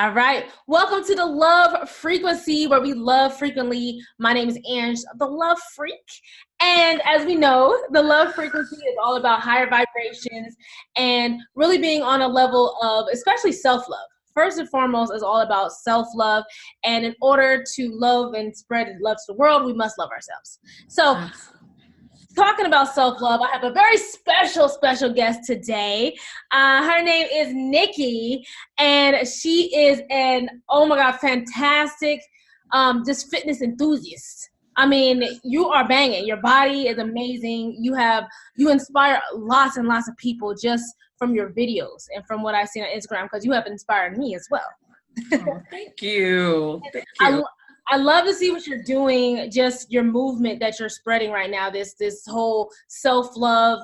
All right. Welcome to the Love Frequency, where we love frequently. My name is Ange, the Love Freak. And as we know, the Love Frequency is all about higher vibrations and really being on a level of especially self-love. First and foremost, is all about self-love. And in order to love and spread love to the world, we must love ourselves. So talking about self-love, I have a very special guest today. Her name is Nicki, and she is an, oh my God, fantastic just fitness enthusiast. I mean, you are banging. Your body is amazing. You inspire lots and lots of people just from your videos and from what I've seen on Instagram, because you have inspired me as well. Oh, thank you. Thank you. I love to see what you're doing, just your movement that you're spreading right now, this whole self-love,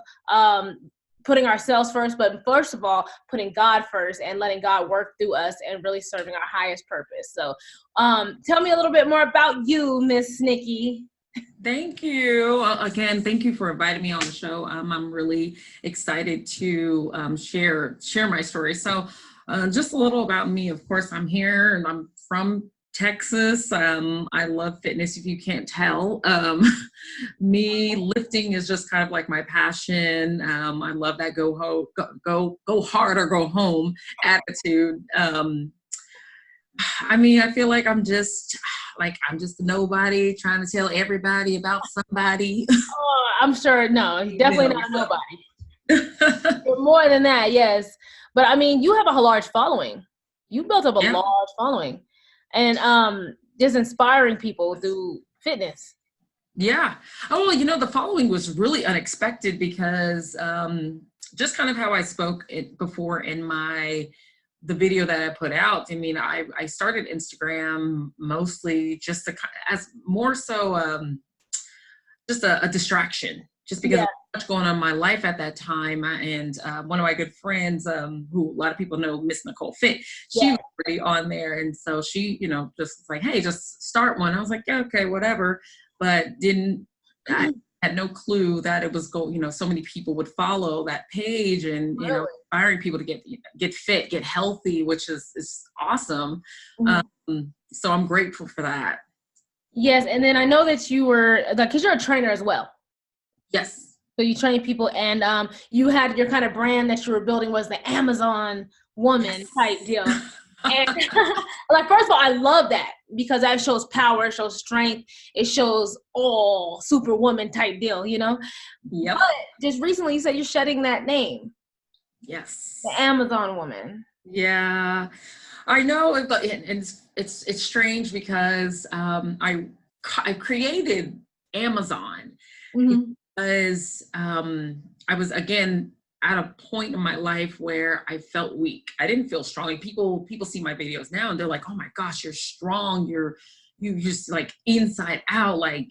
putting ourselves first, but first of all, putting God first and letting God work through us and really serving our highest purpose. So tell me a little bit more about you, Miss Nicki. Thank you. Again, thank you for inviting me on the show. I'm really excited to share my story. So just a little about me. Of course, I'm here and I'm from Texas. I love fitness, if you can't tell. Me lifting is just kind of like my passion. I love that go hard or go home attitude. I mean, I feel like I'm just nobody trying to tell everybody about somebody. Oh, I'm sure. No, definitely not nobody. You're more than that, yes. But I mean, you have a large following. You built up a large following. And just inspiring people through fitness. Yeah. Oh, well, the following was really unexpected because just kind of how I spoke it before in the video that I put out. I mean, I started Instagram mostly just as more so just a distraction, just because of much going on in my life at that time. And one of my good friends, who a lot of people know, Miss Nicole Fit, she was already on there. And so she, just was like, hey, just start one. I was like, yeah, okay, whatever. But I had no clue that it was so many people would follow that page and, inspiring people to get fit, get healthy, which is awesome. Mm-hmm. So I'm grateful for that. Yes. And then I know that you were, because you're a trainer as well. Yes. So you train people, and you had your kind of brand that you were building was the Amazon woman type deal. And like, first of all, I love that because that shows power, it shows strength, it shows all superwoman type deal, Yep. But just recently you said you're shedding that name. Yes. The Amazon woman. Yeah, I know. It's strange because I created Amazon. Mm-hmm. Because I was, again, at a point in my life where I felt weak. I didn't feel strong. People see my videos now and they're like, oh my gosh, you're strong. You just like inside out, like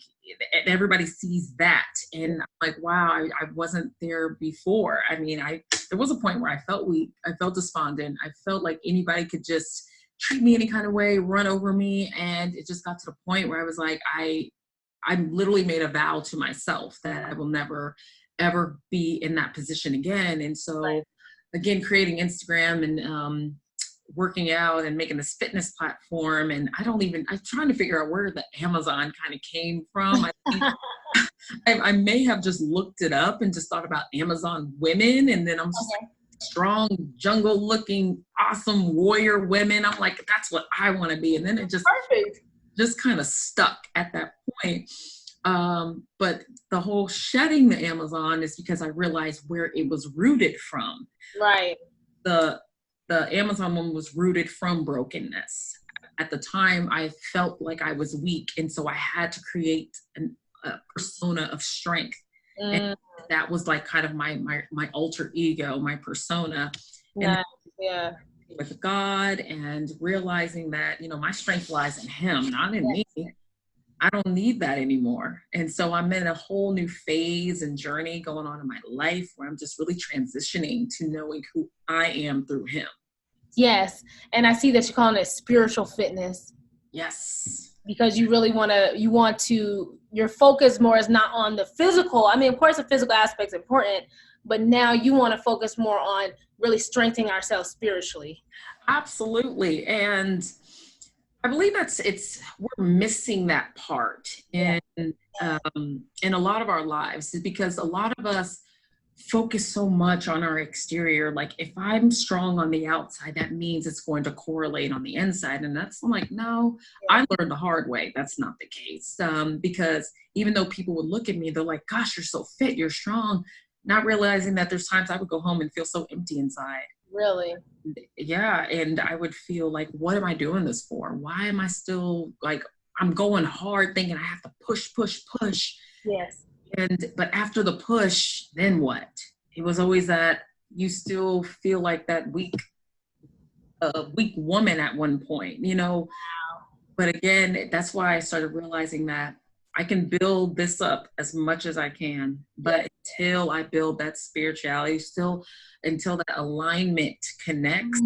everybody sees that. And I'm like, wow, I wasn't there before. I mean, there was a point where I felt weak. I felt despondent. I felt like anybody could just treat me any kind of way, run over me. And it just got to the point where I was like, I literally made a vow to myself that I will never, ever be in that position again. And so, again, creating Instagram and working out and making this fitness platform. And I'm trying to figure out where the Amazon kind of came from. I think I may have just looked it up and just thought about Amazon women. And then I'm just like, strong, jungle looking, awesome warrior women. I'm like, that's what I want to be. And then it just kind of stuck at that point. But the whole shedding the Amazon is because I realized where it was rooted from. Right. The Amazon one was rooted from brokenness. At the time, I felt like I was weak. And so I had to create a persona of strength. And that was like kind of my alter ego, my persona. Yeah. With God and realizing that, my strength lies in Him, not in me. I don't need that anymore. And so I'm in a whole new phase and journey going on in my life where I'm just really transitioning to knowing who I am through Him. Yes. And I see that you're calling it spiritual fitness. Yes. Because you really your focus more is not on the physical. I mean, of course, the physical aspect is important, but now you want to focus more on really strengthening ourselves spiritually. Absolutely. And I believe we're missing that part in a lot of our lives, is because a lot of us focus so much on our exterior. Like, if I'm strong on the outside, that means it's going to correlate on the inside. And I'm like, no, I learned the hard way. That's not the case. Because even though people would look at me, they're like, gosh, you're so fit, you're strong, not realizing that there's times I would go home and feel so empty inside. Really? Yeah. And I would feel like, what am I doing this for? Why am I still like, I'm going hard thinking I have to push. Yes. But after the push, then what? It was always that you still feel like that weak woman at one point, Wow. But again, that's why I started realizing that I can build this up as much as I can, but until I build that spirituality, until that alignment connects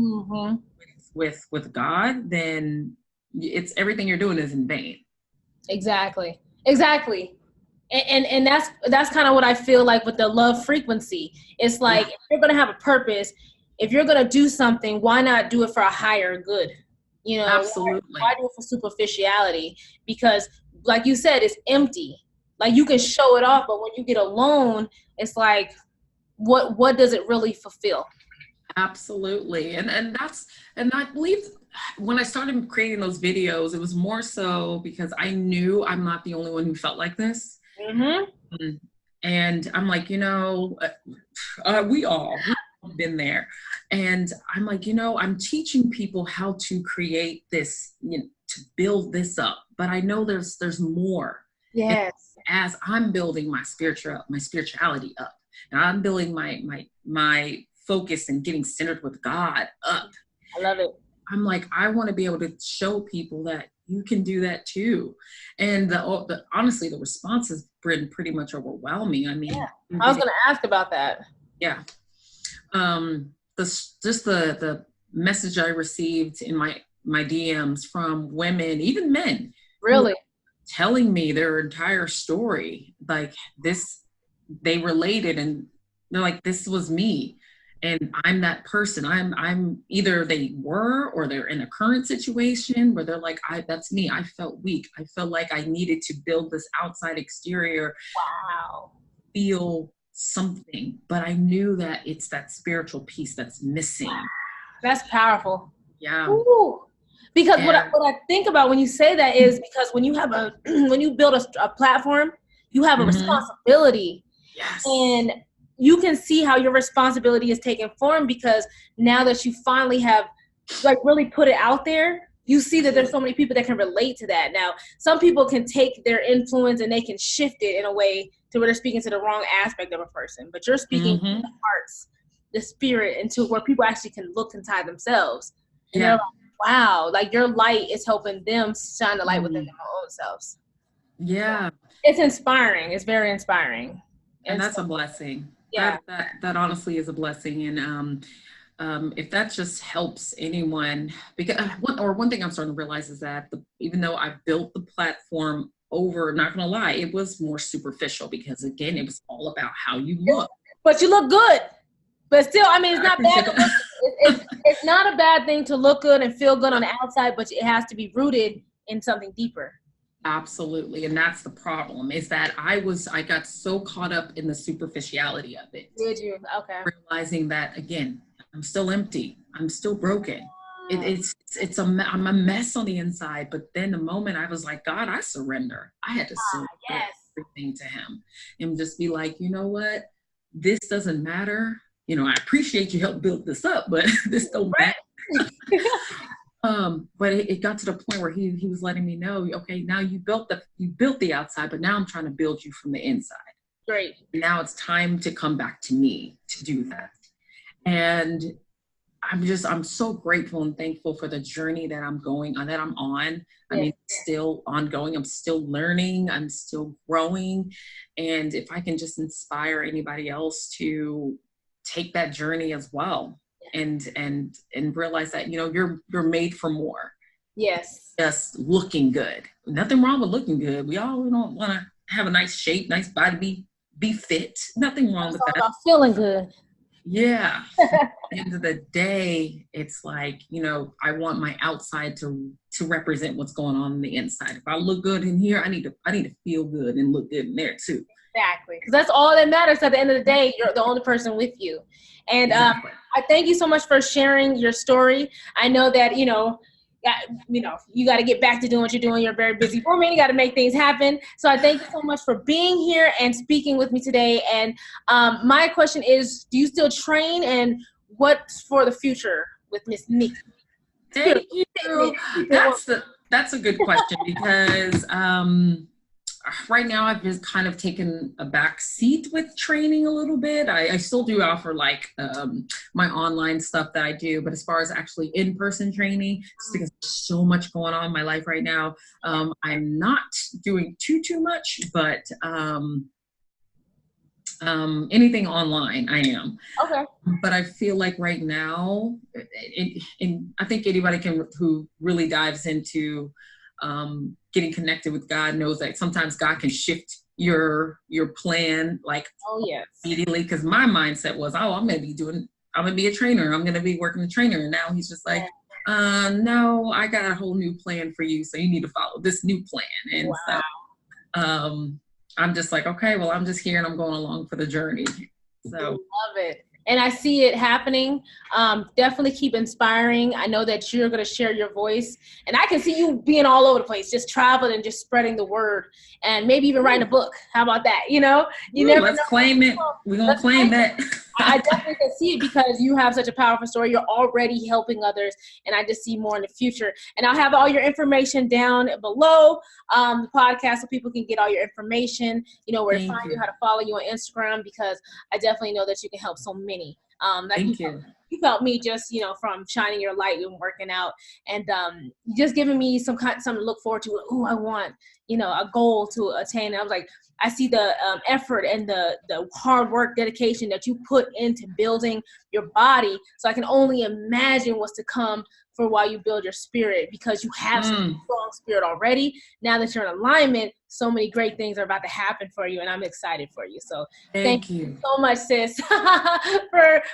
with God, then it's everything you're doing is in vain. Exactly. And that's kind of what I feel like with the love frequency. It's like, if you're going to have a purpose, if you're going to do something, why not do it for a higher good? Absolutely. Why do it for superficiality? Because like you said, it's empty. Like, you can show it off, but when you get alone, it's like, what does it really fulfill? Absolutely. And I believe when I started creating those videos, it was more so because I knew I'm not the only one who felt like this. Mm-hmm. And I'm like, we've all been there. And I'm like, I'm teaching people how to create this, to build this up. But I know there's more. Yes. And as I'm building my spirituality up, and I'm building my focus and getting centered with God up. I love it. I'm like, I want to be able to show people that you can do that too. And honestly, the response has been pretty much overwhelming. I mean, I was going to ask about that. Yeah. The message I received in my DMs from women, even men, really telling me their entire story, like this, they related and they're like, this was me. And I'm that person. I'm either they were, or they're in a current situation where they're like, that's me. I felt weak. I felt like I needed to build this outside exterior. Wow. Feel something, but I knew that it's that spiritual piece that's missing. That's powerful. Yeah. Ooh. Because what I think about when you say that is because when you have when you build a platform, you have a responsibility. Yes. And you can see how your responsibility is taking form, because now that you finally have like really put it out there, you see that there's so many people that can relate to that. Now, some people can take their influence and they can shift it in a way to where they're speaking to the wrong aspect of a person, but you're speaking to the hearts, the spirit, into where people actually can look inside themselves. And they're like, wow, like your light is helping them shine the light within their own selves. Yeah. So it's inspiring. It's very inspiring. And that's a blessing. Yeah. That honestly is a blessing. And if that just helps anyone, because one thing I'm starting to realize is that even though I built the platform over, not gonna lie, it was more superficial, because again, it was all about how you look. But you look good. But still, I mean, it's not bad. It's not a bad thing to look good and feel good on the outside, but it has to be rooted in something deeper. Absolutely. And that's the problem, is that I got so caught up in the superficiality of it. Did you? Okay. Realizing that, again, I'm still empty. I'm still broken. I'm a mess on the inside. But then the moment I was like, God, I surrender. I had to surrender everything to him and just be like, you know what? This doesn't matter. I appreciate you helped build this up, but this don't matter. But it got to the point where he was letting me know, okay, now you built the outside, but now I'm trying to build you from the inside. Great. Now it's time to come back to me to do that. And I'm so grateful and thankful for the journey that I'm on. I mean, still ongoing. I'm still learning. I'm still growing. And if I can just inspire anybody else to take that journey as well, and realize that, you're made for more. Yes. Just looking good. Nothing wrong with looking good. We all don't want to have a nice shape, nice body, be be fit. Nothing wrong with all that. about feeling good. Yeah. At the end of the day, it's like, I want my outside to represent what's going on the inside. If I look good in here, I need to feel good and look good in there too. Exactly, because that's all that matters. At the end of the day, you're the only person with you. And exactly. I thank you so much for sharing your story. I know that you got to get back to doing what you're doing. You're a very busy woman. You got to make things happen. So I thank you so much for being here and speaking with me today. And my question is, do you still train, and what's for the future with Miss Nicki? Thank you. That's a good question because right now I've just kind of taken a back seat with training a little bit. I still do offer like my online stuff that I do, but as far as actually in-person training, just because there's so much going on in my life right now, I'm not doing too much, but anything online I am. Okay. But I feel like right now, and I think anybody who really dives into getting connected with God knows that sometimes God can shift your plan immediately. Because my mindset was, I'm gonna be a trainer. I'm gonna be working a trainer, and now he's just like, no, I got a whole new plan for you, so you need to follow this new plan. And so I'm just like, okay, well, I'm just here and I'm going along for the journey. So love it. And I see it happening. Definitely keep inspiring. I know that you're going to share your voice, and I can see you being all over the place, just traveling and just spreading the word, and maybe even writing a book. How about that? Let's claim it. We're going to claim that. I definitely can see it because you have such a powerful story. You're already helping others, and I just see more in the future. And I'll have all your information down below the podcast so people can get all your information, where to find you, how to follow you on Instagram, because I definitely know that you can help so many. Thank you. You helped me just, from shining your light and working out, and just giving me something to look forward to. Oh, I want, a goal to attain. And I was like, I see the effort and the hard work, dedication that you put into building your body. So I can only imagine what's to come for while you build your spirit, because you have some strong spirit already. Now that you're in alignment, so many great things are about to happen for you, and I'm excited for you. So thank you so much, sis,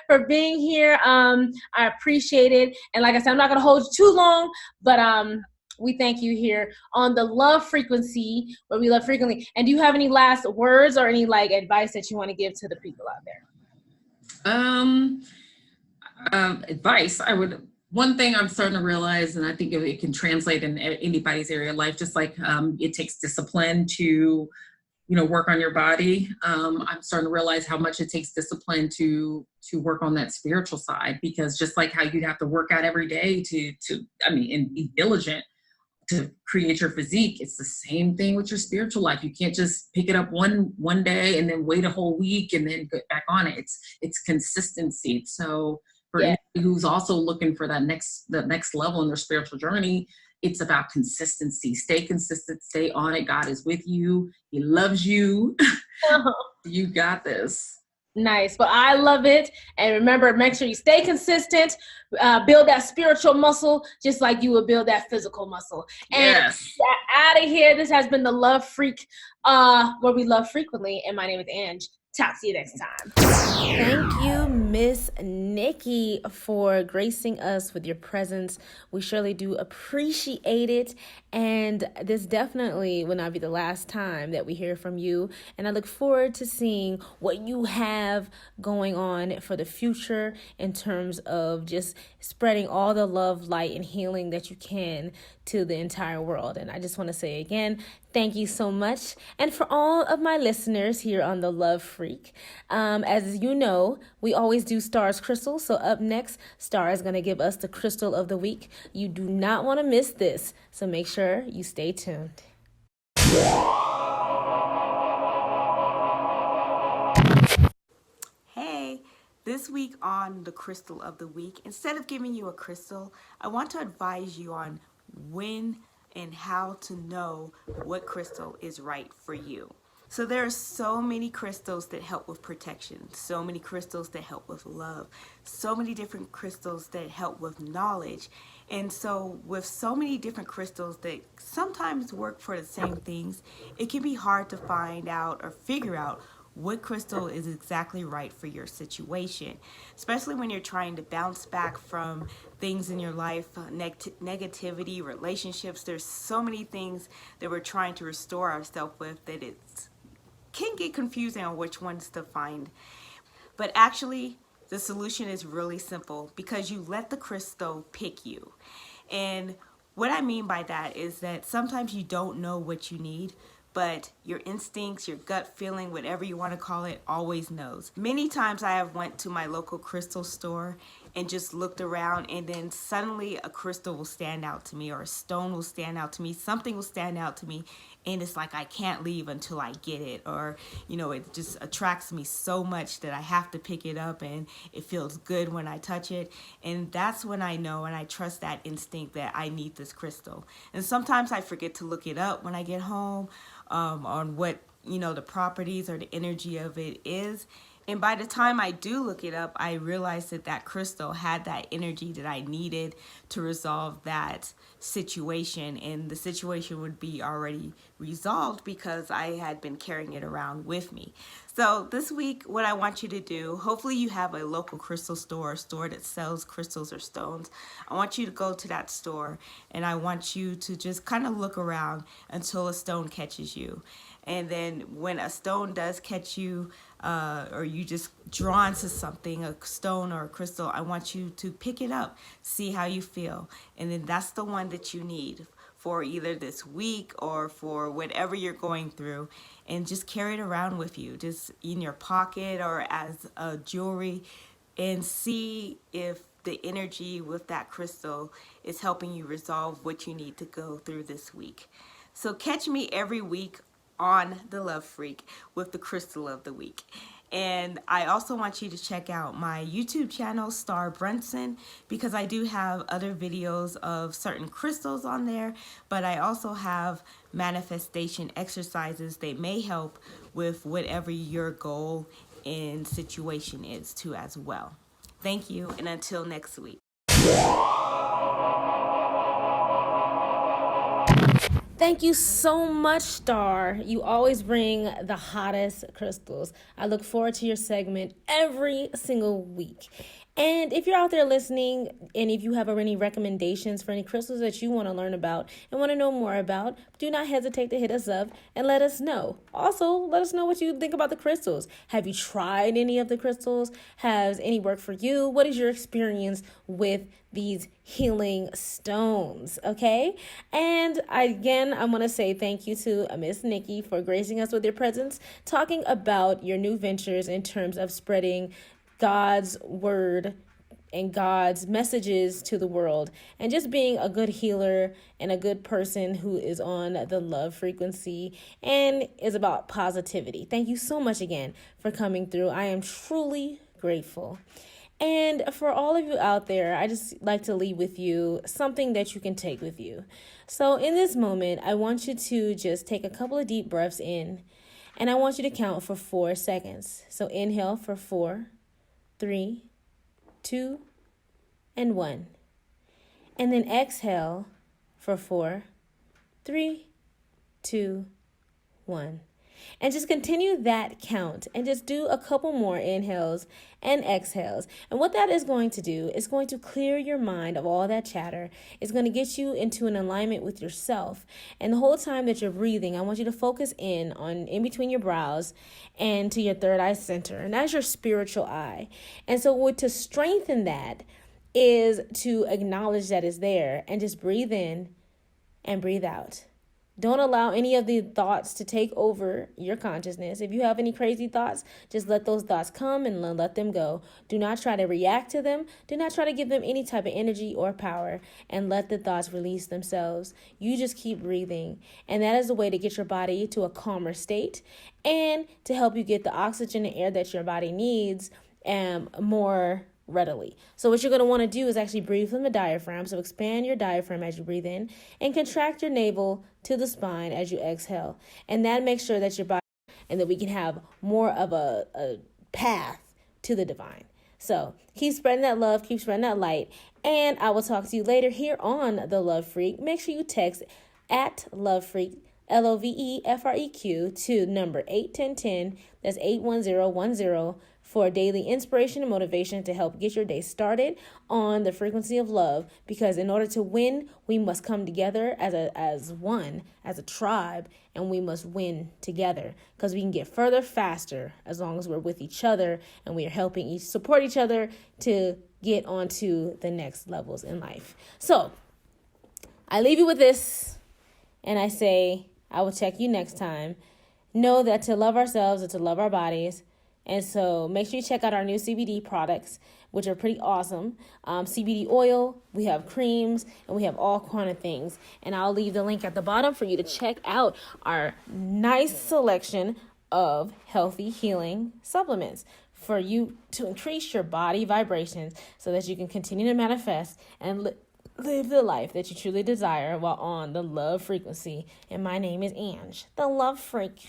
for being here. I appreciate it. And like I said, I'm not going to hold you too long, but we thank you here on the Love Frequency, where we love frequently. And do you have any last words or any advice that you want to give to the people out there? Advice, one thing I'm starting to realize, and I think it can translate in anybody's area of life, just like it takes discipline to, work on your body. I'm starting to realize how much it takes discipline to work on that spiritual side, because just like how you'd have to work out every day and be diligent to create your physique, it's the same thing with your spiritual life. You can't just pick it up one day and then wait a whole week and then get back on it. It's consistency. So for anybody who's also looking for the next level in their spiritual journey, it's about consistency. Stay consistent, stay on it. God is with you. He loves you. You got this. Nice. But I love it. And remember, make sure you stay consistent, build that spiritual muscle, just like you would build that physical muscle. And out of here, this has been the Love Freq, where we love frequently. And my name is Ange. Talk to you next time. Thank you, Miss Nicki, for gracing us with your presence. We surely do appreciate it. And this definitely will not be the last time that we hear from you. And I look forward to seeing what you have going on for the future in terms of just spreading all the love, light, and healing that you can to the entire world. And I just want to say again, thank you so much. And for all of my listeners here on The Love Freq, as you know, we always do Star's Crystal. So up next, Star is going to give us the Crystal of the Week. You do not want to miss this. So make sure you stay tuned. Hey, this week on the Crystal of the Week, instead of giving you a crystal, I want to advise you on when and how to know what crystal is right for you. So there are so many crystals that help with protection, so many crystals that help with love, so many different crystals that help with knowledge. And so with so many different crystals that sometimes work for the same things, it can be hard to find out or figure out what crystal is exactly right for your situation, especially when you're trying to bounce back from things in your life, negativity, relationships. There's so many things that we're trying to restore ourselves with that it can get confusing on which ones to find. But actually, the solution is really simple because you let the crystal pick you. And what I mean by that is that sometimes you don't know what you need, but your instincts, your gut feeling, whatever you want to call it, always knows. Many times I have went to my local crystal store and just looked around, and then suddenly a crystal will stand out to me, or a stone will stand out to me, something will stand out to me, and it's like I can't leave until I get it, or it just attracts me so much that I have to pick it up, and it feels good when I touch it. And that's when I know and I trust that instinct that I need this crystal. And sometimes I forget to look it up when I get home, on what the properties or the energy of it is. And by the time I do look it up, I realized that crystal had that energy that I needed to resolve that situation. And the situation would be already resolved because I had been carrying it around with me. So this week, what I want you to do, hopefully you have a local crystal store, a store that sells crystals or stones. I want you to go to that store, and I want you to just kind of look around until a stone catches you. And then when a stone does catch you, or you just drawn to something, a stone or a crystal, I want you to pick it up, see how you feel. And then that's the one that you need for either this week or for whatever you're going through. And just carry it around with you, just in your pocket or as a jewelry, and see if the energy with that crystal is helping you resolve what you need to go through this week. So catch me every week on The Love Freq with the crystal of the week. And I also want you to check out my YouTube channel, Star Brunson, because I do have other videos of certain crystals on there, but I also have manifestation exercises that may help with whatever your goal and situation is too as well. Thank you, and until next week. Thank you so much, Star. You always bring the hottest crystals. I look forward to your segment every single week. And if you're out there listening, and if you have any recommendations for any crystals that you want to learn about and want to know more about, do not hesitate to hit us up and let us know. Also, let us know what you think about the crystals. Have you tried any of the crystals? Has any worked for you? What is your experience with these healing stones? Okay. And I want to say thank you to Miss Nicki for gracing us with your presence, talking about your new ventures in terms of spreading God's word and God's messages to the world, and just being a good healer and a good person who is on the love frequency and is about positivity. Thank you so much again for coming through. I am truly grateful. And for all of you out there, I just like to leave with you something that you can take with you. So in this moment, I want you to just take a couple of deep breaths in, and I want you to count for 4 seconds. So inhale for 4, 3, 2, and 1. And then exhale for 4, 3, 2, 1. And just continue that count and just do a couple more inhales and exhales. And what that is going to do is going to clear your mind of all that chatter. It's going to get you into an alignment with yourself. And the whole time that you're breathing, I want you to focus in between your brows and to your third eye center. And that's your spiritual eye. And so to strengthen that is to acknowledge that it's there and just breathe in and breathe out. Don't allow any of the thoughts to take over your consciousness. If you have any crazy thoughts, just let those thoughts come and let them go. Do not try to react to them. Do not try to give them any type of energy or power, and let the thoughts release themselves. You just keep breathing. And that is a way to get your body to a calmer state and to help you get the oxygen and air that your body needs more readily. So what you're going to want to do is actually breathe from the diaphragm. So expand your diaphragm as you breathe in and contract your navel to the spine as you exhale. And that makes sure that your body, and that we can have more of a path to the divine. So keep spreading that love, keep spreading that light. And I will talk to you later here on The Love Freq. Make sure you text @LoveFreq LOVEFREQ to number 81010. That's 81010 for daily inspiration and motivation to help get your day started on the frequency of love. Because in order to win, we must come together as one, as a tribe, and we must win together. Because we can get further faster as long as we're with each other and we are helping support each other to get onto the next levels in life. So I leave you with this, and I say I will check you next time. Know that to love ourselves is to love our bodies. And so make sure you check out our new CBD products, which are pretty awesome. CBD oil, we have creams, and we have all kind of things. And I'll leave the link at the bottom for you to check out our nice selection of healthy healing supplements for you to increase your body vibrations so that you can continue to manifest and live the life that you truly desire while on the love frequency. And my name is Ange, the Love Freq.